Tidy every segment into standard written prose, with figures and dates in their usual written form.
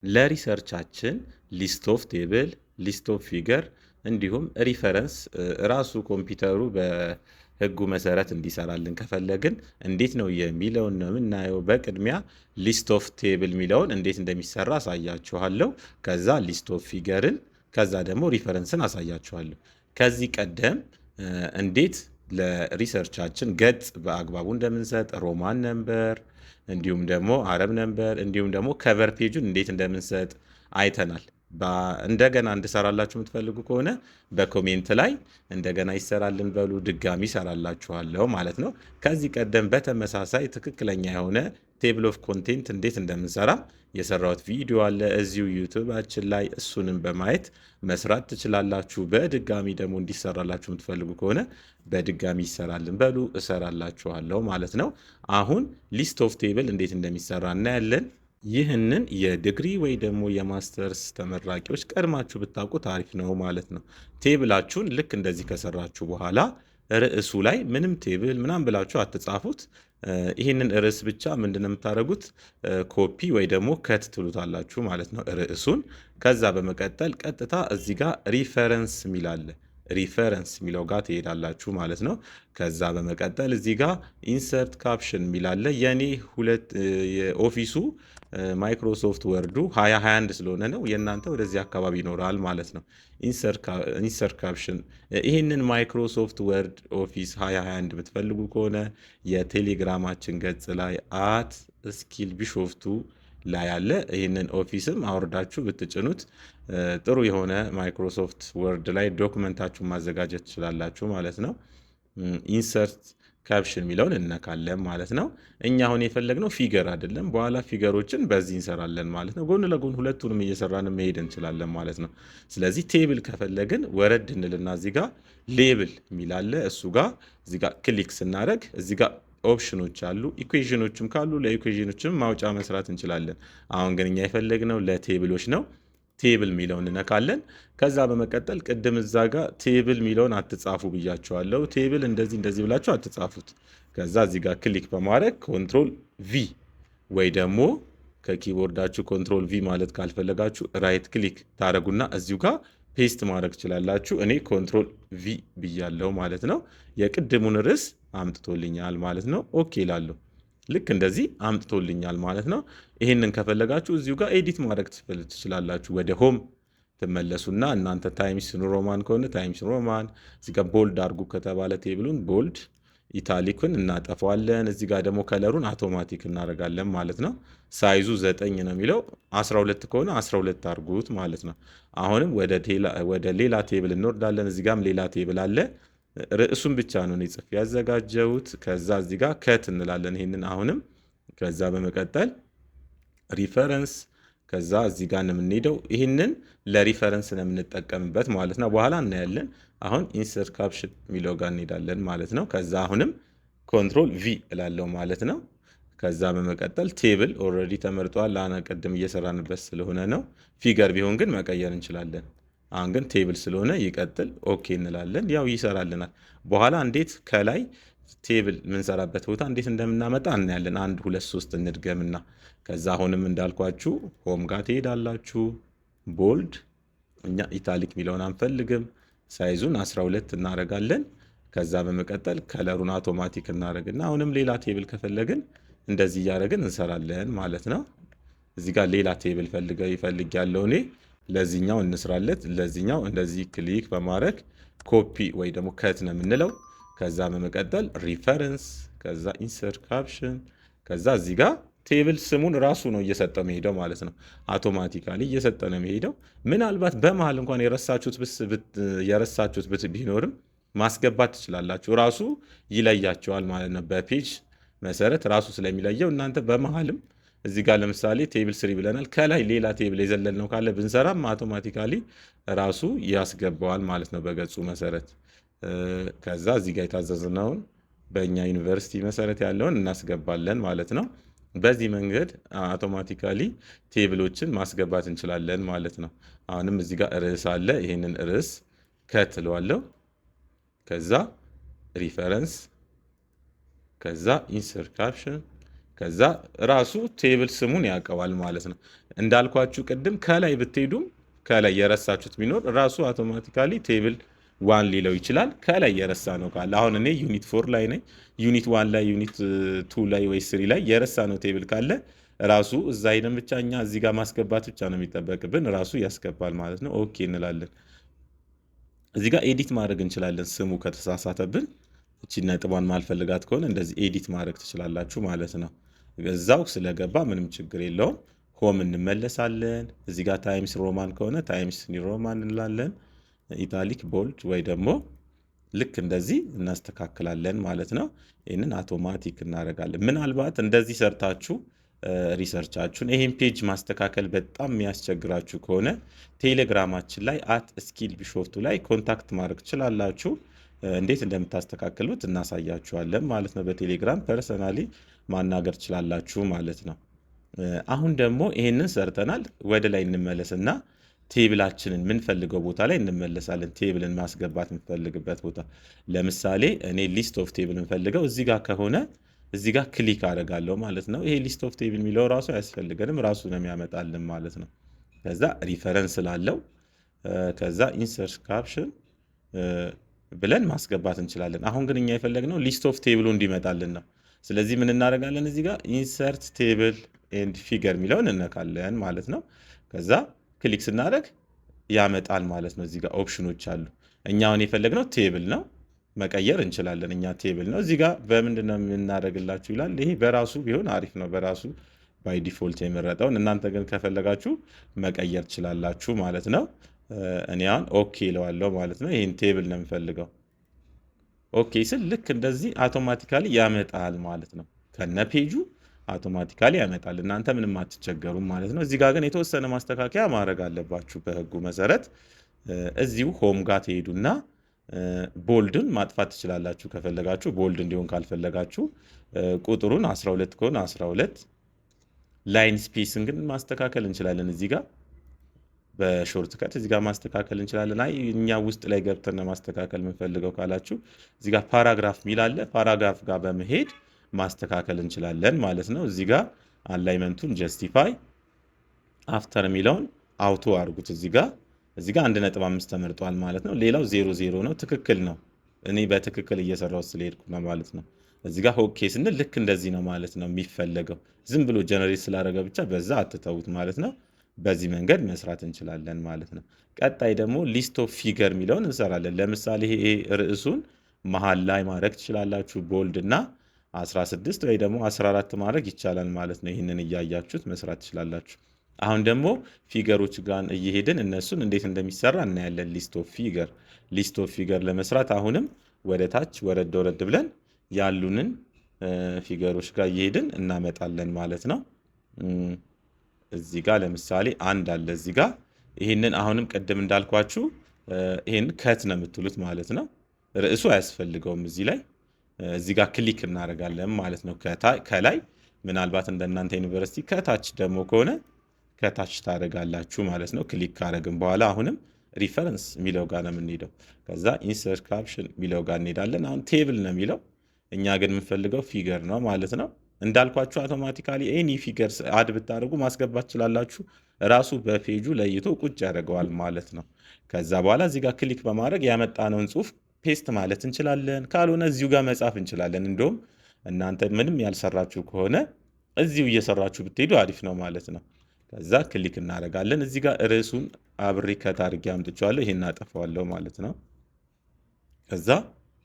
ለሪሰርቻችን ሊስት ኦፍ ቴብል፣ ሊስት ኦፍ ፊገር እንዲሁም ሪፈረንስ ራሱ ኮምፒውተሩ በህጉ መሰረት እንዲሰራልን ከፈለግን እንዴት ነው የሚለውን ነው የምናየው። በቅድሚያ ሊስት ኦፍ ቴብል የሚለውን እንዴት እንደሚሰራ አሳያችኋለሁ። ከዛ ሊስት ኦፍ ፊገርን፣ ከዛ ደግሞ ሪፈረንስን አሳያችኋለሁ። ከዚህ ቀደም እንዴት ለሪሰርቻችን ገጽ በአግባቡ እንደምንሰጥ ሮማን ነምበር እንዲሁም ደግሞ አረብ ነምበር እንዲሁም ደግሞ ከቨር ፔጁን እንዴት እንደምንሰጥ አይተናል። እንደገና እንድሰራላችሁ የምትፈልጉ ከሆነ በኮሜንት ላይ እንደገና ይሰራልን በሉ፣ ድጋሚ ይሰራላችኋለሁ ማለት ነው። ከዚህ ቀደም በተመሳሳይ ትክክለኛ የሆነ ቴብል ኦፍ ኮንቴንት እንዴት እንደምንሰራ የሰራሁት ቪዲዮ አለ እዚሁ ዩቱባችን ላይ። እሱንም በማየት መስራት ትችላላችሁ። በድጋሚ ደግሞ እንዲሰራላችሁ የምትፈልጉ ከሆነ በድጋሚ ይሰራልን በሉ፣ እሰራላችኋለሁ ማለት ነው። አሁን ሊስት ኦፍ ቴብል እንዴት እንደሚሰራ እናያለን። ይህንን የዲግሪ ወይ ደግሞ የማስተርስ ተመራቂዎች ቀድማችሁ ብታውቁት አሪፍ ነው ማለት ነው። ቴብላችሁን ልክ እንደዚህ ከሰራችሁ በኋላ ርዕሱ ላይ ምንም ቴብል ምናምን ብላችሁ አትጻፉት። ይህንን ርዕስ ብቻ ምንድን ነው የምታደርጉት? ኮፒ ወይ ደግሞ ከት ትሉታላችሁ ማለት ነው ርዕሱን። ከዛ በመቀጠል ቀጥታ እዚህ ጋር ሪፈረንስ የሚላለ ሪፈረንስ የሚለው ጋር ትሄዳላችሁ ማለት ነው። ከዛ በመቀጠል እዚህ ጋር ኢንሰርት ካፕሽን የሚላለ የኔ የኦፊሱ ማይክሮሶፍት ወርዱ 2021 ስለሆነ ነው። የእናንተ ወደዚህ አካባቢ ይኖራል ማለት ነው። ኢንሰርት ካፕሽን ይህንን ማይክሮሶፍት ወርድ ኦፊስ 2021 የምትፈልጉ ከሆነ የቴሌግራማችን ገጽ ላይ አት ስኪል ቢሾፍቱ ላይ ያለ ይህንን ኦፊስም አውርዳችሁ ብትጭኑት ጥሩ የሆነ ማይክሮሶፍት ወርድ ላይ ዶክመንታችሁን ማዘጋጀት ትችላላችሁ ማለት ነው። ኢንሰርት ካፕሽን የሚለውን እነካለን ማለት ነው። እኛ አሁን የፈለግነው ፊገር አይደለም፣ በኋላ ፊገሮችን በዚህ እንሰራለን ማለት ነው። ጎን ለጎን ሁለቱንም እየሰራን መሄድ እንችላለን ማለት ነው። ስለዚህ ቴብል ከፈለግን ወረድ እንልና እዚህ ጋር ሌብል የሚላለ እሱ ጋር እዚህ ጋር ክሊክ ስናደርግ እዚህ ጋር ኦፕሽኖች አሉ። ኢኩዌዥኖችም ካሉ ለኢኩዌዥኖችም ማውጫ መስራት እንችላለን። አሁን ግን እኛ የፈለግነው ለቴብሎች ነው። ቴብል የሚለውን እነካለን። ከዛ በመቀጠል ቅድም እዛ ጋር ቴብል የሚለውን አትጻፉ ብያቸዋለሁ። ቴብል እንደዚህ እንደዚህ ብላችሁ አትጻፉት። ከዛ እዚህ ጋር ክሊክ በማድረግ ኮንትሮል ቪ ወይ ደግሞ ከኪቦርዳችሁ ኮንትሮል ቪ ማለት ካልፈለጋችሁ ራይት ክሊክ ታደረጉና እዚሁ ጋር ፔስት ማድረግ ትችላላችሁ። እኔ ኮንትሮል ቪ ብያለሁ ማለት ነው። የቅድሙን ርዕስ አምጥቶልኛል ማለት ነው። ኦኬ ላለሁ ልክ እንደዚህ አምጥቶልኛል ማለት ነው። ይህንን ከፈለጋችሁ እዚሁ ጋር ኤዲት ማድረግ ትችላላችሁ። ወደ ሆም ትመለሱና እናንተ ታይምስ ሮማን ከሆነ ታይምስ ሮማን፣ እዚህ ጋር ቦልድ አድርጉ ከተባለ ቴብሉን ቦልድ፣ ኢታሊክን እናጠፈዋለን። እዚህ ጋር ደግሞ ከለሩን አውቶማቲክ እናደርጋለን ማለት ነው። ሳይዙ 9 ነው የሚለው 12 ከሆነ 12 አድርጉት ማለት ነው። አሁንም ወደ ሌላ ቴብል እንወርዳለን። እዚህ ጋርም ሌላ ቴብል አለ። ርዕሱን ብቻ ነው ጽፌ ያዘጋጀሁት። ከዛ እዚህ ጋር ከት እንላለን ይሄንን አሁንም። ከዛ በመቀጠል ሪፈረንስ፣ ከዛ እዚህ ጋር ነው የምንሄደው። ይህንን ለሪፈረንስ ነው የምንጠቀምበት ማለት ነው። በኋላ እናያለን። አሁን ኢንሰርት ካፕሽን የሚለው ጋር እንሄዳለን ማለት ነው። ከዛ አሁንም ኮንትሮል ቪ እላለሁ ማለት ነው። ከዛ በመቀጠል ቴብል ኦልሬዲ ተመርጧል። ቅድም እየሰራንበት ስለሆነ ነው። ፊገር ቢሆን ግን መቀየር እንችላለን። አሁን ግን ቴብል ስለሆነ ይቀጥል፣ ኦኬ እንላለን። ያው ይሰራልናል። በኋላ እንዴት ከላይ ቴብል የምንሰራበት ቦታ እንዴት እንደምናመጣ እናያለን። 1 2 3 እንድገምና ከዛ አሁንም እንዳልኳችሁ ሆም ጋር ትሄዳላችሁ። ቦልድ፣ እኛ ኢታሊክ የሚለውን አንፈልግም። ሳይዙን 12 እናደርጋለን። ከዛ በመቀጠል ከለሩን አውቶማቲክ እናደርግና አሁንም ሌላ ቴብል ከፈለግን እንደዚህ እያደረግን እንሰራለን ማለት ነው። እዚህ ጋር ሌላ ቴብል ፈልግ ያለው እኔ ለዚህኛው እንስራለት። ለዚህኛው እንደዚህ ክሊክ በማድረግ ኮፒ ወይ ደግሞ ከት ነው የምንለው። ከዛ በመቀጠል ሪፈረንስ፣ ከዛ ኢንሰርት ካፕሽን፣ ከዛ እዚህ ጋር ቴብል ስሙን ራሱ ነው እየሰጠ መሄደው ማለት ነው። አውቶማቲካሊ እየሰጠ ነው የሚሄደው። ምናልባት በመሀል እንኳን የረሳችሁት ቢኖርም ማስገባት ትችላላችሁ። ራሱ ይለያቸዋል ማለት ነው። በፔጅ መሰረት ራሱ ስለሚለየው እናንተ በመሀልም እዚህ ጋር ለምሳሌ ቴብል 3 ብለናል። ከላይ ሌላ ቴብል የዘለልነው ካለ ብንሰራም አውቶማቲካሊ ራሱ ያስገባዋል ማለት ነው በገጹ መሰረት። ከዛ እዚህ ጋር የታዘዝነውን በእኛ ዩኒቨርሲቲ መሰረት ያለውን እናስገባለን ማለት ነው። በዚህ መንገድ አውቶማቲካሊ ቴብሎችን ማስገባት እንችላለን ማለት ነው። አሁንም እዚህ ጋር ርዕስ አለ። ይህንን ርዕስ ከት እለዋለሁ። ከዛ ሪፈረንስ፣ ከዛ ኢንሰርት ካፕሽን፣ ከዛ ራሱ ቴብል ስሙን ያውቀዋል ማለት ነው። እንዳልኳችሁ ቅድም ከላይ ብትሄዱም ከላይ የረሳችሁት ቢኖር ራሱ አውቶማቲካሊ ቴብል ዋን ሊለው ይችላል። ከላይ የረሳ ነው ካለ አሁን እኔ ዩኒት 4 ላይ ነኝ። ዩኒት 1 ላይ ዩኒት 2 ላይ ወይ 3 ላይ የረሳ ነው ቴብል ካለ ራሱ እዛ ሄደን ብቻ እኛ እዚህ ጋር ማስገባት ብቻ ነው የሚጠበቅብን። ራሱ ያስገባል ማለት ነው። ኦኬ እንላለን። እዚህ ጋር ኤዲት ማድረግ እንችላለን። ስሙ ከተሳሳተብን እቺ ነጥቧን ማልፈልጋት ከሆነ እንደዚህ ኤዲት ማድረግ ትችላላችሁ ማለት ነው። እዛው ስለገባ ምንም ችግር የለውም። ሆም እንመለሳለን። እዚህ ጋር ታይምስ ሮማን ከሆነ ታይምስ ኒው ሮማን እንላለን። ኢታሊክ ቦልድ ወይ ደግሞ ልክ እንደዚህ እናስተካክላለን ማለት ነው። ይህንን አውቶማቲክ እናደርጋለን። ምናልባት እንደዚህ ሰርታችሁ ሪሰርቻችሁን ይሄን ፔጅ ማስተካከል በጣም የሚያስቸግራችሁ ከሆነ ቴሌግራማችን ላይ @ስኪል ቢሾፍቱ ላይ ኮንታክት ማድረግ ትችላላችሁ። እንዴት እንደምታስተካክሉት እናሳያችኋለን ማለት ነው። በቴሌግራም ፐርሰናሊ ማናገር ትችላላችሁ ማለት ነው። አሁን ደግሞ ይሄንን ሰርተናል። ወደ ላይ እንመለስና ቴብላችንን የምንፈልገው ቦታ ላይ እንመለሳለን። ቴብልን ማስገባት የምንፈልግበት ቦታ ለምሳሌ እኔ ሊስት ኦፍ ቴብል የምፈልገው እዚህ ጋር ከሆነ እዚህ ጋር ክሊክ አደርጋለሁ ማለት ነው። ይሄ ሊስት ኦፍ ቴብል የሚለው ራሱ አያስፈልገንም፣ ራሱ ነው የሚያመጣልን ማለት ነው። ከዛ ሪፈረንስ ላለው ከዛ ኢንሰርት ካፕሽን ብለን ማስገባት እንችላለን። አሁን ግን እኛ የፈለግነው ሊስት ኦፍ ቴብሉ እንዲመጣልን ነው። ስለዚህ ምን እናደርጋለን? እዚህ ጋር ኢንሰርት ቴብል ኤንድ ፊገር የሚለውን እነካለን ማለት ነው። ከዛ ክሊክ ስናደርግ ያመጣል ማለት ነው። እዚህ ጋር ኦፕሽኖች አሉ። እኛ አሁን የፈለግነው ቴብል ነው፣ መቀየር እንችላለን። እኛ ቴብል ነው። እዚህ ጋር በምንድን ነው የምናደርግላችሁ ይላል። ይሄ በራሱ ቢሆን አሪፍ ነው፣ በራሱ ባይ ዲፎልት የመረጠውን። እናንተ ግን ከፈለጋችሁ መቀየር ትችላላችሁ ማለት ነው። እኔ አሁን ኦኬ እለዋለሁ ማለት ነው። ይህን ቴብል ነው የምፈልገው። ኦኬ ስል ልክ እንደዚህ አውቶማቲካሊ ያመጣል ማለት ነው። ከነ ፔጁ አውቶማቲካሊ ያመጣል። እናንተ ምንም አትቸገሩም ማለት ነው። እዚህ ጋር ግን የተወሰነ ማስተካከያ ማድረግ አለባችሁ በህጉ መሰረት። እዚሁ ሆም ጋር ትሄዱና ቦልድን ማጥፋት ትችላላችሁ ከፈለጋችሁ። ቦልድ እንዲሆን ካልፈለጋችሁ ቁጥሩን 12 ከሆነ 12፣ ላይን ስፔስን ግን ማስተካከል እንችላለን። እዚህ ጋር በሾርት ከት እዚህ ጋር ማስተካከል እንችላለን። አይ እኛ ውስጥ ላይ ገብተን ማስተካከል የምንፈልገው ካላችሁ እዚህ ጋር ፓራግራፍ ሚል አለ። ፓራግራፍ ጋር በመሄድ ማስተካከል እንችላለን ማለት ነው። እዚህ ጋር አላይመንቱን ጀስቲፋይ አፍተር የሚለውን አውቶ አድርጉት። እዚህ ጋር 1.5 ተመርጧል ማለት ነው። ሌላው 00 ነው። ትክክል ነው። እኔ በትክክል እየሰራው ስለሄድኩ ነው ማለት ነው። እዚህ ጋር ኦኬ ስንል ልክ እንደዚህ ነው ማለት ነው የሚፈለገው። ዝም ብሎ ጀነሬት ስላደረገ ብቻ በዛ አትተውት ማለት ነው። በዚህ መንገድ መስራት እንችላለን ማለት ነው። ቀጣይ ደግሞ ሊስት ኦፍ ፊገር የሚለውን እንሰራለን። ለምሳሌ ይሄ ርዕሱን መሀል ላይ ማድረግ ትችላላችሁ። ቦልድ እና 16 ወይ ደግሞ 14 ማድረግ ይቻላል ማለት ነው። ይህንን እያያችሁት መስራት ትችላላችሁ። አሁን ደግሞ ፊገሮች ጋር እየሄድን እነሱን እንዴት እንደሚሰራ እናያለን። ሊስት ኦፍ ፊገር ለመስራት አሁንም ወደ ታች ወረድ ብለን ያሉንን ፊገሮች ጋር እየሄድን እናመጣለን ማለት ነው። እዚህ ጋር ለምሳሌ አንድ አለ እዚህ ጋር። ይህንን አሁንም ቅድም እንዳልኳችሁ ይህን ከት ነው የምትሉት ማለት ነው። ርዕሱ አያስፈልገውም እዚህ ላይ። እዚህ ጋር ክሊክ እናደርጋለን ማለት ነው። ከላይ ምናልባት እንደናንተ ዩኒቨርሲቲ ከታች ደግሞ ከሆነ ከታች ታደርጋላችሁ ማለት ነው። ክሊክ ካደረግን በኋላ አሁንም ሪፈረንስ የሚለው ጋር ነው የምንሄደው። ከዛ ኢንሰርት ካፕሽን የሚለው ጋር እንሄዳለን። አሁን ቴብል ነው የሚለው፣ እኛ ግን የምንፈልገው ፊገር ነው ማለት ነው። እንዳልኳችሁ አውቶማቲካሊ ኤኒ ፊገር አድ ብታደርጉ ማስገባት ትችላላችሁ። ራሱ በፔጁ ለይቶ ቁጭ ያደርገዋል ማለት ነው። ከዛ በኋላ እዚህ ጋር ክሊክ በማድረግ ያመጣነውን ጽሁፍ ፔስት ማለት እንችላለን። ካልሆነ እዚሁ ጋር መጻፍ እንችላለን። እንደውም እናንተ ምንም ያልሰራችሁ ከሆነ እዚሁ እየሰራችሁ ብትሄዱ አሪፍ ነው ማለት ነው። ከዛ ክሊክ እናደርጋለን። እዚህ ጋር ርዕሱን አብሬ ከታርጌ አምጥቼዋለሁ። ይሄን አጠፋዋለሁ ማለት ነው። ከዛ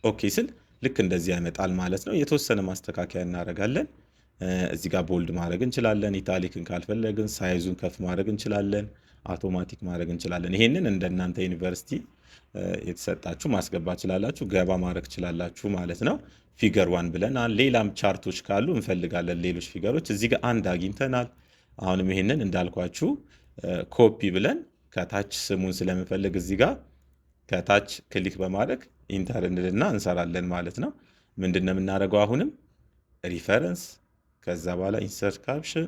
ኦኬ ስል ልክ እንደዚህ ያመጣል ማለት ነው። የተወሰነ ማስተካከያ እናደርጋለን። እዚህ ጋር ቦልድ ማድረግ እንችላለን። ኢታሊክን ካልፈለግን ሳይዙን ከፍ ማድረግ እንችላለን። አውቶማቲክ ማድረግ እንችላለን። ይሄንን እንደናንተ ዩኒቨርሲቲ የተሰጣችሁ ማስገባት ትችላላችሁ፣ ገባ ማድረግ ትችላላችሁ ማለት ነው። ፊገር 1 ብለናል። ሌላም ቻርቶች ካሉ እንፈልጋለን፣ ሌሎች ፊገሮች። እዚህ ጋር አንድ አግኝተናል። አሁንም ይሄንን እንዳልኳችሁ ኮፒ ብለን ከታች ስሙን ስለምንፈልግ እዚህ ጋር ከታች ክሊክ በማድረግ ኢንተር እንልና እንሰራለን ማለት ነው። ምንድነው የምናደርገው? አሁንም ሪፈረንስ፣ ከዛ በኋላ ኢንሰርት ካፕሽን፣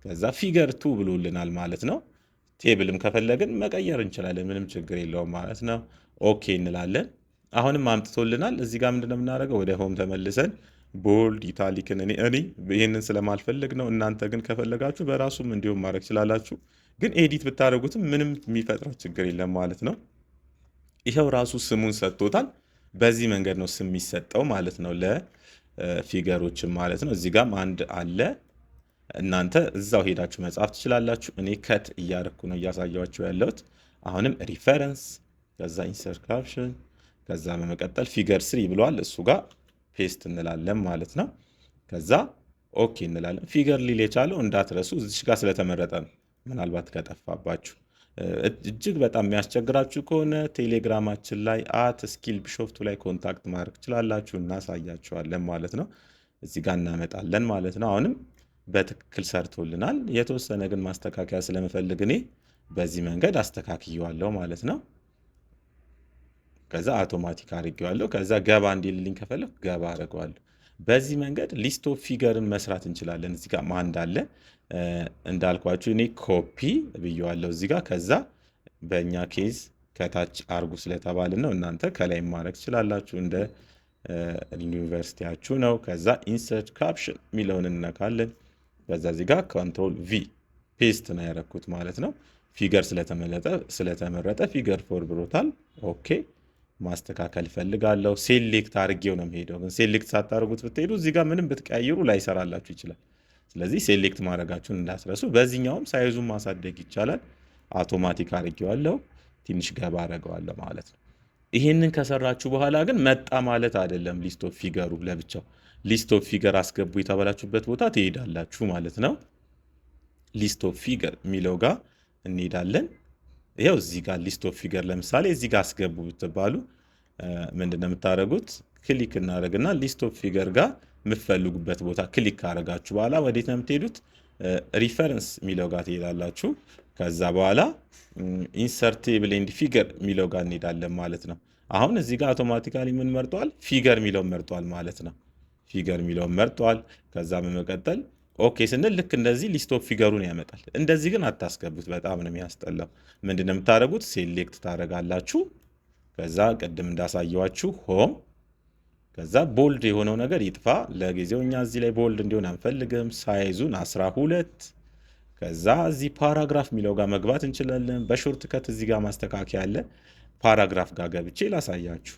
ከዛ ፊገር 2 ብሎልናል ማለት ነው። ቴብልም ከፈለግን መቀየር እንችላለን፣ ምንም ችግር የለውም ማለት ነው። ኦኬ እንላለን። አሁንም አምጥቶልናል። እዚህ ጋር ምንድነው የምናደርገው? ወደ ሆም ተመልሰን ቦልድ ኢታሊክን እኔ ይሄንን ስለማልፈልግ ነው። እናንተ ግን ከፈለጋችሁ በራሱም እንዲሁም ማድረግ ትችላላችሁ። ግን ኤዲት ብታደርጉትም ምንም የሚፈጥረው ችግር የለም ማለት ነው። ይኸው ራሱ ስሙን ሰጥቶታል። በዚህ መንገድ ነው ስም የሚሰጠው ማለት ነው ለፊገሮችም ማለት ነው። እዚህ ጋም አንድ አለ። እናንተ እዛው ሄዳችሁ መጻፍ ትችላላችሁ። እኔ ከት እያደረኩ ነው እያሳያችሁ ያለሁት። አሁንም ሪፈረንስ፣ ከዛ ኢንሰርት ካፕሽን፣ ከዛ በመቀጠል ፊገር 3 ብለዋል። እሱ ጋር ፔስት እንላለን ማለት ነው። ከዛ ኦኬ እንላለን። ፊገር ሊል የቻለው እንዳትረሱ እዚሽ ጋር ስለተመረጠ ነው። ምናልባት ከጠፋባችሁ እጅግ በጣም የሚያስቸግራችሁ ከሆነ ቴሌግራማችን ላይ @ስኪል ቢሾፍቱ ላይ ኮንታክት ማድረግ ትችላላችሁ። እናሳያችኋለን ማለት ነው። እዚህ ጋር እናመጣለን ማለት ነው። አሁንም በትክክል ሰርቶልናል። የተወሰነ ግን ማስተካከያ ስለምፈልግ እኔ በዚህ መንገድ አስተካክየዋለሁ ማለት ነው። ከዛ አውቶማቲክ አድርጌዋለሁ። ከዛ ገባ እንዲልልኝ ከፈለኩ ገባ አድርገዋለሁ። በዚህ መንገድ ሊስት ኦፍ ፊገርን መስራት እንችላለን። እዚህ ጋር አንድ አለ እንዳልኳችሁ እኔ ኮፒ ብየዋለሁ እዚህ ጋር። ከዛ በእኛ ኬዝ ከታች አርጉ ስለተባልን ነው። እናንተ ከላይ ማድረግ ትችላላችሁ እንደ ዩኒቨርሲቲያችሁ ነው። ከዛ ኢንሰርት ካፕሽን የሚለውን እነካለን። ከዛ እዚህ ጋር ኮንትሮል ቪ ፔስት ነው ያደረኩት ማለት ነው። ፊገር ስለተመረጠ ፊገር 4 ብሎታል። ኦኬ ማስተካከል ፈልጋለሁ። ሴሌክት አድርጌው ነው የምሄደው። ግን ሴሌክት ሳታደርጉት ብትሄዱ እዚህ ጋር ምንም ብትቀያይሩ ላይሰራላችሁ ይችላል። ስለዚህ ሴሌክት ማድረጋችሁን እንዳትረሱ። በዚህኛውም ሳይዙን ማሳደግ ይቻላል። አውቶማቲክ አድርጌዋለሁ። ትንሽ ገባ አደርገዋለሁ ማለት ነው። ይሄንን ከሰራችሁ በኋላ ግን መጣ ማለት አይደለም። ሊስት ኦፍ ፊገሩ ለብቻው ሊስት ኦፍ ፊገር አስገቡ የተባላችሁበት ቦታ ትሄዳላችሁ ማለት ነው። ሊስት ኦፍ ፊገር የሚለው ጋር እንሄዳለን። ይኸው እዚህ ጋር ሊስት ኦፍ ፊገር ለምሳሌ እዚህ ጋር አስገቡ ብትባሉ ምንድነው የምታደርጉት? ክሊክ እናደርግና ሊስት ኦፍ ፊገር ጋር የምትፈልጉበት ቦታ ክሊክ ካደረጋችሁ በኋላ ወዴት ነው የምትሄዱት? ሪፈረንስ የሚለው ጋር ትሄዳላችሁ። ከዛ በኋላ ኢንሰርቴብል ኤንድ ፊገር የሚለው ጋር እንሄዳለን ማለት ነው። አሁን እዚህ ጋር አውቶማቲካሊ ምን መርጧል? ፊገር የሚለውን መርጧል ማለት ነው። ፊገር የሚለውን መርጧል። ከዛ በመቀጠል ኦኬ ስንል ልክ እንደዚህ ሊስት ኦፍ ፊገሩን ያመጣል። እንደዚህ ግን አታስገቡት፣ በጣም ነው የሚያስጠላው። ምንድን ነው የምታደርጉት? ሴሌክት ታደርጋላችሁ። ከዛ ቅድም እንዳሳየዋችሁ ሆም፣ ከዛ ቦልድ የሆነው ነገር ይጥፋ። ለጊዜው እኛ እዚህ ላይ ቦልድ እንዲሆን አንፈልግም። ሳይዙን 12። ከዛ እዚህ ፓራግራፍ የሚለው ጋር መግባት እንችላለን። በሾርት ከት እዚህ ጋር ማስተካከያ አለ። ፓራግራፍ ጋር ገብቼ ላሳያችሁ።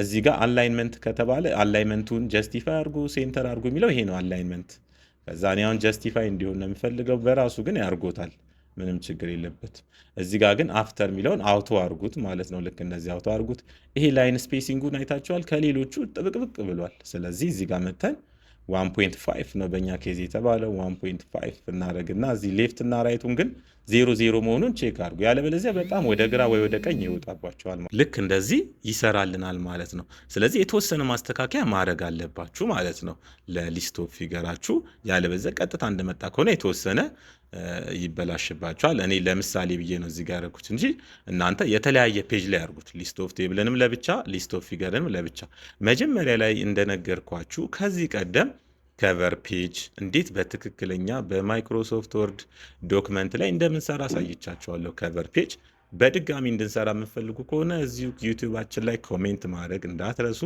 እዚህ ጋር አላይንመንት ከተባለ አላይንመንቱን ጀስቲፋይ አድርጉ፣ ሴንተር አድርጉ የሚለው ይሄ ነው አላይንመንት። ከዛ እኔ አሁን ጀስቲፋይ እንዲሆን ነው የምፈልገው። በራሱ ግን ያርጎታል፣ ምንም ችግር የለበት። እዚህ ጋር ግን አፍተር የሚለውን አውቶ አርጉት ማለት ነው። ልክ እንደዚህ አውቶ አርጉት። ይሄ ላይን ስፔሲንጉን አይታችኋል፣ ከሌሎቹ ጥብቅብቅ ብሏል። ስለዚህ እዚህ ጋር መተን 1.5 ነው በእኛ ኬዝ የተባለው 1.5 እናደርግና እዚህ ሌፍት እና ራይቱን ግን 0 መሆኑን ቼክ አድርጉ። ያለበለዚያ በጣም ወደ ግራ ወይ ወደ ቀኝ ይወጣባቸዋል። ልክ እንደዚህ ይሰራልናል ማለት ነው። ስለዚህ የተወሰነ ማስተካከያ ማድረግ አለባችሁ ማለት ነው ለሊስት ኦፍ ፊገራችሁ። ያለበለዚያ ቀጥታ እንደመጣ ከሆነ የተወሰነ ይበላሽባቸዋል። እኔ ለምሳሌ ብዬ ነው እዚህ ጋር ያደረኩት እንጂ እናንተ የተለያየ ፔጅ ላይ አድርጉት። ሊስት ኦፍ ቴብልንም ለብቻ፣ ሊስት ኦፍ ፊገርንም ለብቻ። መጀመሪያ ላይ እንደነገርኳችሁ ከዚህ ቀደም ከቨር ፔጅ እንዴት በትክክለኛ በማይክሮሶፍት ወርድ ዶክመንት ላይ እንደምንሰራ አሳይቻችኋለሁ። ከቨር ፔጅ በድጋሚ እንድንሰራ የምፈልጉ ከሆነ እዚሁ ዩቲዩባችን ላይ ኮሜንት ማድረግ እንዳትረሱ።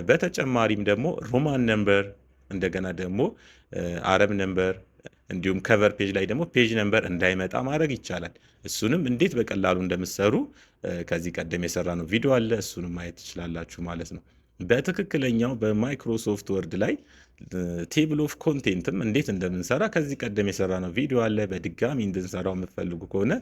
በተጨማሪም ደግሞ ሮማን ነምበር፣ እንደገና ደግሞ አረብ ነምበር እንዲሁም ከቨር ፔጅ ላይ ደግሞ ፔጅ ነምበር እንዳይመጣ ማድረግ ይቻላል። እሱንም እንዴት በቀላሉ እንደምትሰሩ ከዚህ ቀደም የሰራ ነው ቪዲዮ አለ። እሱንም ማየት ትችላላችሁ ማለት ነው። በትክክለኛው በማይክሮሶፍት ወርድ ላይ ቴብል ኦፍ ኮንቴንትም እንዴት እንደምንሰራ ከዚህ ቀደም የሰራ ነው ቪዲዮ አለ። በድጋሚ እንድንሰራው የምትፈልጉ ከሆነ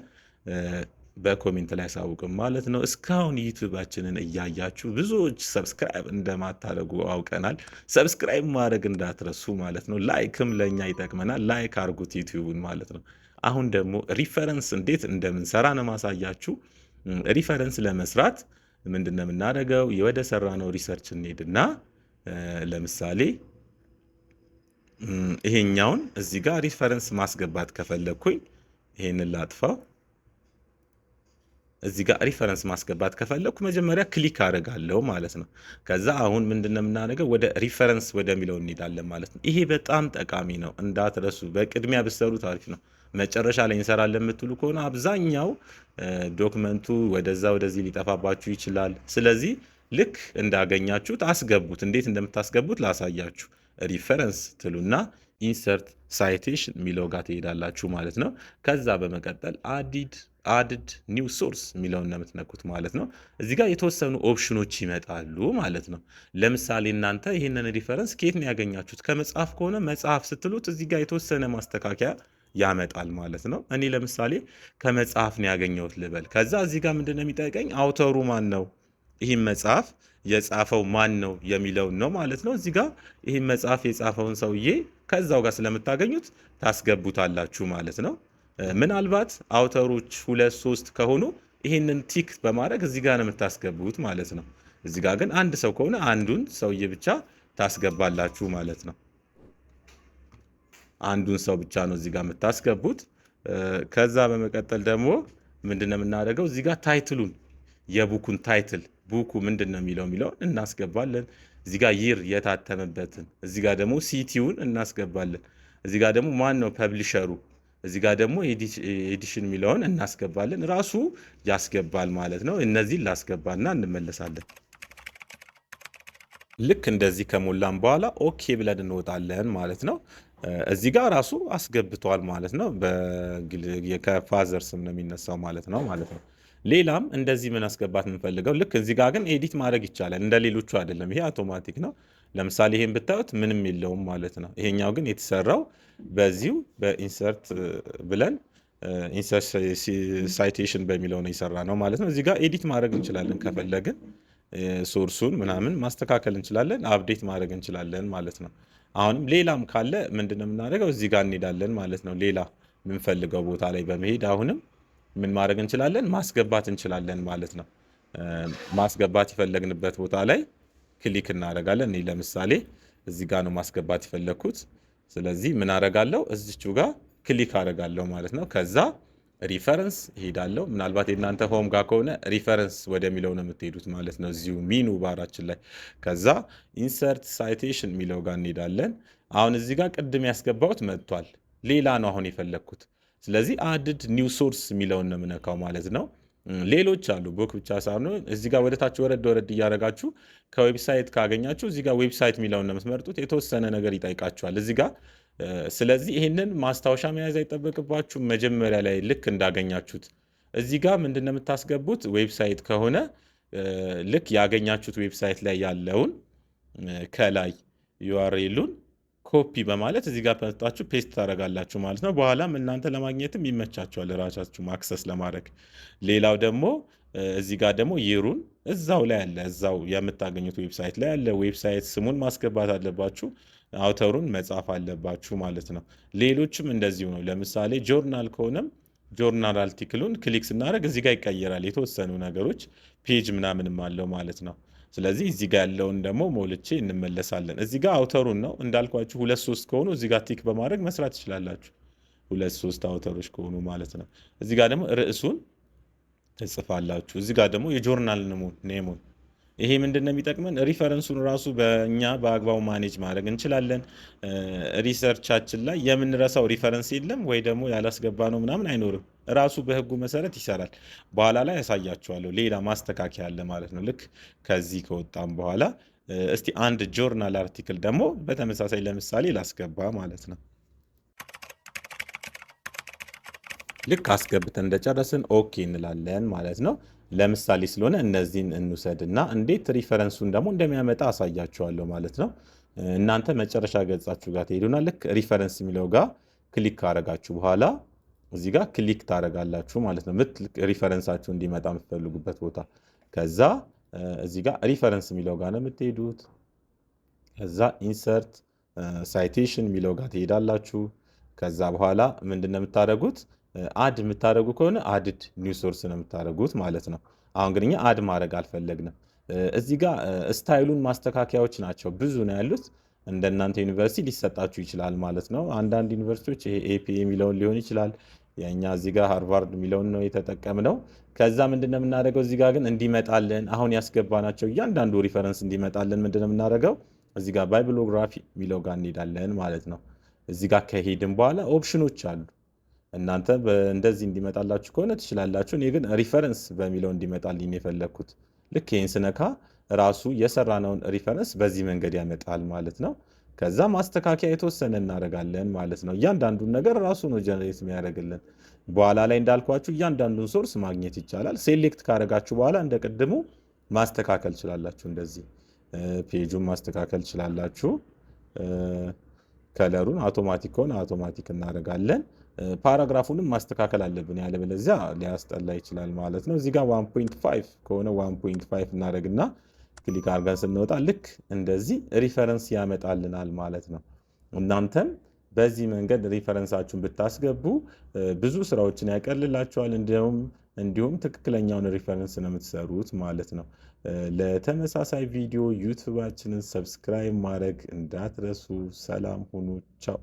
በኮሜንት ላይ አሳውቅም ማለት ነው። እስካሁን ዩቲዩባችንን እያያችሁ ብዙዎች ሰብስክራይብ እንደማታደርጉ አውቀናል። ሰብስክራይብ ማድረግ እንዳትረሱ ማለት ነው። ላይክም ለእኛ ይጠቅመናል። ላይክ አርጉት ዩቲዩብን ማለት ነው። አሁን ደግሞ ሪፈረንስ እንዴት እንደምንሰራ ነው ማሳያችሁ። ሪፈረንስ ለመስራት ምንድን ነው የምናደርገው? ወደ ሰራ ነው ሪሰርች እንሄድና ለምሳሌ ይሄኛውን እዚህ ጋር ሪፈረንስ ማስገባት ከፈለግኩኝ ይሄንን ላጥፋው። እዚህ ጋር ሪፈረንስ ማስገባት ከፈለኩ መጀመሪያ ክሊክ አደርጋለሁ ማለት ነው። ከዛ አሁን ምንድነው የምናደርገው? ወደ ሪፈረንስ ወደሚለው እንሄዳለን ማለት ነው። ይሄ በጣም ጠቃሚ ነው፣ እንዳትረሱ። በቅድሚያ ብትሰሩት አሪፍ ነው። መጨረሻ ላይ እንሰራለን የምትሉ ከሆነ አብዛኛው ዶክመንቱ ወደዛ ወደዚህ ሊጠፋባችሁ ይችላል። ስለዚህ ልክ እንዳገኛችሁት አስገቡት። እንዴት እንደምታስገቡት ላሳያችሁ። ሪፈረንስ ትሉና ኢንሰርት ሳይቴሽን የሚለው ጋር ትሄዳላችሁ ማለት ነው። ከዛ በመቀጠል አድድ ኒው ሶርስ የሚለውን ነው የምትነኩት ማለት ነው። እዚህ ጋር የተወሰኑ ኦፕሽኖች ይመጣሉ ማለት ነው። ለምሳሌ እናንተ ይህንን ሪፈረንስ ከየት ነው ያገኛችሁት? ከመጽሐፍ ከሆነ መጽሐፍ ስትሉት እዚህ ጋር የተወሰነ ማስተካከያ ያመጣል ማለት ነው። እኔ ለምሳሌ ከመጽሐፍ ነው ያገኘሁት ልበል። ከዛ እዚህ ጋር ምንድን ነው የሚጠይቀኝ? አውተሩ ማን ነው፣ ይህም መጽሐፍ የጻፈው ማን ነው የሚለውን ነው ማለት ነው። እዚህ ጋር ይህም መጽሐፍ የጻፈውን ሰውዬ ከዛው ጋር ስለምታገኙት ታስገቡታላችሁ ማለት ነው። ምናልባት አውተሮች 2-3 ከሆኑ ይህንን ቲክ በማድረግ እዚህ ጋር ነው የምታስገቡት ማለት ነው። እዚህ ጋር ግን አንድ ሰው ከሆነ አንዱን ሰውዬ ብቻ ታስገባላችሁ ማለት ነው። አንዱን ሰው ብቻ ነው እዚህ ጋር የምታስገቡት። ከዛ በመቀጠል ደግሞ ምንድነው የምናደርገው? እዚህ ጋር ታይትሉን የቡኩን ታይትል ቡኩ ምንድን ነው የሚለውን እናስገባለን። እዚህ ጋር ይር የታተመበትን፣ እዚህ ጋር ደግሞ ሲቲውን እናስገባለን። እዚህ ጋር ደግሞ ማን ነው ፐብሊሸሩ፣ እዚህ ጋር ደግሞ ኤዲሽን የሚለውን እናስገባለን። ራሱ ያስገባል ማለት ነው። እነዚህን ላስገባና እንመለሳለን። ልክ እንደዚህ ከሞላን በኋላ ኦኬ ብለን እንወጣለን ማለት ነው። እዚህ ጋር ራሱ አስገብቷል ማለት ነው። ከፋዘር ስም ነው የሚነሳው ማለት ነው። ሌላም እንደዚህ ምን አስገባት የምንፈልገው ልክ እዚህ ጋር ግን ኤዲት ማድረግ ይቻላል። እንደ ሌሎቹ አይደለም። ይሄ አውቶማቲክ ነው። ለምሳሌ ይሄን ብታዩት ምንም የለውም ማለት ነው። ይሄኛው ግን የተሰራው በዚሁ በኢንሰርት ብለን ኢንሰርት ሳይቴሽን በሚለው ነው የሰራ ነው ማለት ነው። እዚህ ጋር ኤዲት ማድረግ እንችላለን ከፈለግን ሶርሱን ምናምን ማስተካከል እንችላለን፣ አፕዴት ማድረግ እንችላለን ማለት ነው። አሁንም ሌላም ካለ ምንድነው የምናደርገው? እዚህ ጋር እንሄዳለን ማለት ነው። ሌላ የምንፈልገው ቦታ ላይ በመሄድ አሁንም ምን ማድረግ እንችላለን? ማስገባት እንችላለን ማለት ነው። ማስገባት የፈለግንበት ቦታ ላይ ክሊክ እናደርጋለን። እኔ ለምሳሌ እዚህ ጋር ነው ማስገባት የፈለግኩት። ስለዚህ ምን አደርጋለሁ? እዚቹ ጋር ክሊክ አደርጋለሁ ማለት ነው። ከዛ ሪፈረንስ እሄዳለሁ። ምናልባት የእናንተ ሆም ጋር ከሆነ ሪፈረንስ ወደሚለው ነው የምትሄዱት ማለት ነው፣ እዚሁ ሚኑ ባራችን ላይ። ከዛ ኢንሰርት ሳይቴሽን የሚለው ጋር እንሄዳለን። አሁን እዚህ ጋር ቅድም ያስገባሁት መጥቷል። ሌላ ነው አሁን የፈለግኩት። ስለዚህ አድድ ኒው ሶርስ የሚለውን ነው የምነካው ማለት ነው። ሌሎች አሉ ቡክ ብቻ ሳይሆን እዚህ ጋር ወደታች ወረድ እያደረጋችሁ ከዌብሳይት ካገኛችሁ እዚህ ጋር ዌብሳይት የሚለውን ነው የምትመርጡት። የተወሰነ ነገር ይጠይቃችኋል እዚህ ጋር። ስለዚህ ይህንን ማስታወሻ መያዝ አይጠበቅባችሁ። መጀመሪያ ላይ ልክ እንዳገኛችሁት እዚህ ጋር ምንድን ነው የምታስገቡት? ዌብሳይት ከሆነ ልክ ያገኛችሁት ዌብሳይት ላይ ያለውን ከላይ ዩአርኤሉን ኮፒ በማለት እዚህ ጋር መጣችሁ ፔስት ታደርጋላችሁ ማለት ነው። በኋላም እናንተ ለማግኘትም ይመቻችኋል ራሳችሁ አክሰስ ለማድረግ። ሌላው ደግሞ እዚህ ጋር ደግሞ ይሩን እዛው ላይ ያለ እዛው የምታገኙት ዌብሳይት ላይ ያለ ዌብሳይት ስሙን ማስገባት አለባችሁ። አውተሩን መጻፍ አለባችሁ ማለት ነው። ሌሎችም እንደዚሁ ነው። ለምሳሌ ጆርናል ከሆነም ጆርናል አርቲክሉን ክሊክ ስናደርግ እዚህ ጋር ይቀየራል። የተወሰኑ ነገሮች ፔጅ ምናምንም አለው ማለት ነው። ስለዚህ እዚህ ጋር ያለውን ደግሞ ሞልቼ እንመለሳለን። እዚህ ጋር አውተሩን ነው እንዳልኳችሁ 2-3 ከሆኑ እዚህ ጋር ቲክ በማድረግ መስራት ትችላላችሁ። 2-3 አውተሮች ከሆኑ ማለት ነው። እዚህ ጋር ደግሞ ርዕሱን ትጽፋላችሁ። እዚህ ጋር ደግሞ የጆርናል ኔሙን። ይሄ ምንድን ነው የሚጠቅመን? ሪፈረንሱን ራሱ በእኛ በአግባቡ ማኔጅ ማድረግ እንችላለን። ሪሰርቻችን ላይ የምንረሳው ሪፈረንስ የለም ወይ ደግሞ ያላስገባ ነው ምናምን አይኖርም። ራሱ በህጉ መሰረት ይሰራል። በኋላ ላይ ያሳያችኋለሁ። ሌላ ማስተካከያ አለ ማለት ነው። ልክ ከዚህ ከወጣም በኋላ እስቲ አንድ ጆርናል አርቲክል ደግሞ በተመሳሳይ ለምሳሌ ላስገባ ማለት ነው። ልክ አስገብተን እንደጨረስን ኦኬ እንላለን ማለት ነው። ለምሳሌ ስለሆነ እነዚህን እንውሰድና እንዴት ሪፈረንሱን ደግሞ እንደሚያመጣ አሳያችኋለሁ ማለት ነው። እናንተ መጨረሻ ገጻችሁ ጋር ትሄዱና ልክ ሪፈረንስ የሚለው ጋር ክሊክ ካረጋችሁ በኋላ እዚህ ጋር ክሊክ ታረጋላችሁ ማለት ነው። ሪፈረንሳችሁ እንዲመጣ የምትፈልጉበት ቦታ። ከዛ እዚህ ጋር ሪፈረንስ የሚለው ጋር ነው የምትሄዱት። ከዛ ኢንሰርት ሳይቴሽን የሚለው ጋር ትሄዳላችሁ። ከዛ በኋላ ምንድነው የምታደርጉት? አድ የምታደርጉ ከሆነ አድድ ኒው ሶርስ ነው የምታደርጉት ማለት ነው። አሁን ግን እኛ አድ ማድረግ አልፈለግንም። እዚህ ጋር ስታይሉን ማስተካከያዎች ናቸው ብዙ ነው ያሉት። እንደናንተ ዩኒቨርሲቲ ሊሰጣችሁ ይችላል ማለት ነው። አንዳንድ ዩኒቨርሲቲዎች ይሄ ኤፒኤ የሚለውን ሊሆን ይችላል። የእኛ እዚህ ጋር ሃርቫርድ የሚለውን ነው የተጠቀምነው። ከዛ ምንድነው የምናደርገው? እዚህ ጋር ግን እንዲመጣልን አሁን ያስገባናቸው እያንዳንዱ ሪፈረንስ እንዲመጣልን ምንድነው የምናደርገው? እዚህ ጋር ባይብሎግራፊ የሚለው ጋር እንሄዳለን ማለት ነው። እዚህ ጋር ከሄድን በኋላ ኦፕሽኖች አሉ። እናንተ እንደዚህ እንዲመጣላችሁ ከሆነ ትችላላችሁ። እኔ ግን ሪፈረንስ በሚለው እንዲመጣልኝ የፈለግኩት ልክ ይህን ስነካ ራሱ የሰራነውን ሪፈረንስ በዚህ መንገድ ያመጣል ማለት ነው። ከዛ ማስተካከያ የተወሰነ እናደርጋለን ማለት ነው። እያንዳንዱን ነገር ራሱ ነው ጀነሬት የሚያደርግልን። በኋላ ላይ እንዳልኳችሁ እያንዳንዱን ሶርስ ማግኘት ይቻላል። ሴሌክት ካደረጋችሁ በኋላ እንደ ቅድሙ ማስተካከል ትችላላችሁ። እንደዚህ ፔጁን ማስተካከል ትችላላችሁ። ከለሩን አውቶማቲክ ከሆነ አውቶማቲክ እናደርጋለን። ፓራግራፉንም ማስተካከል አለብን፣ ያለበለዚያ ሊያስጠላ ይችላል ማለት ነው። እዚህ ጋር 1.5 ከሆነ 1.5 እናደርግና ክሊክ አድርገን ስንወጣ ልክ እንደዚህ ሪፈረንስ ያመጣልናል ማለት ነው። እናንተም በዚህ መንገድ ሪፈረንሳችሁን ብታስገቡ ብዙ ስራዎችን ያቀልላችኋል። እንዲሁም ትክክለኛውን ሪፈረንስ ነው የምትሰሩት ማለት ነው። ለተመሳሳይ ቪዲዮ ዩቲዩባችንን ሰብስክራይብ ማድረግ እንዳትረሱ። ሰላም ሁኑ። ቻው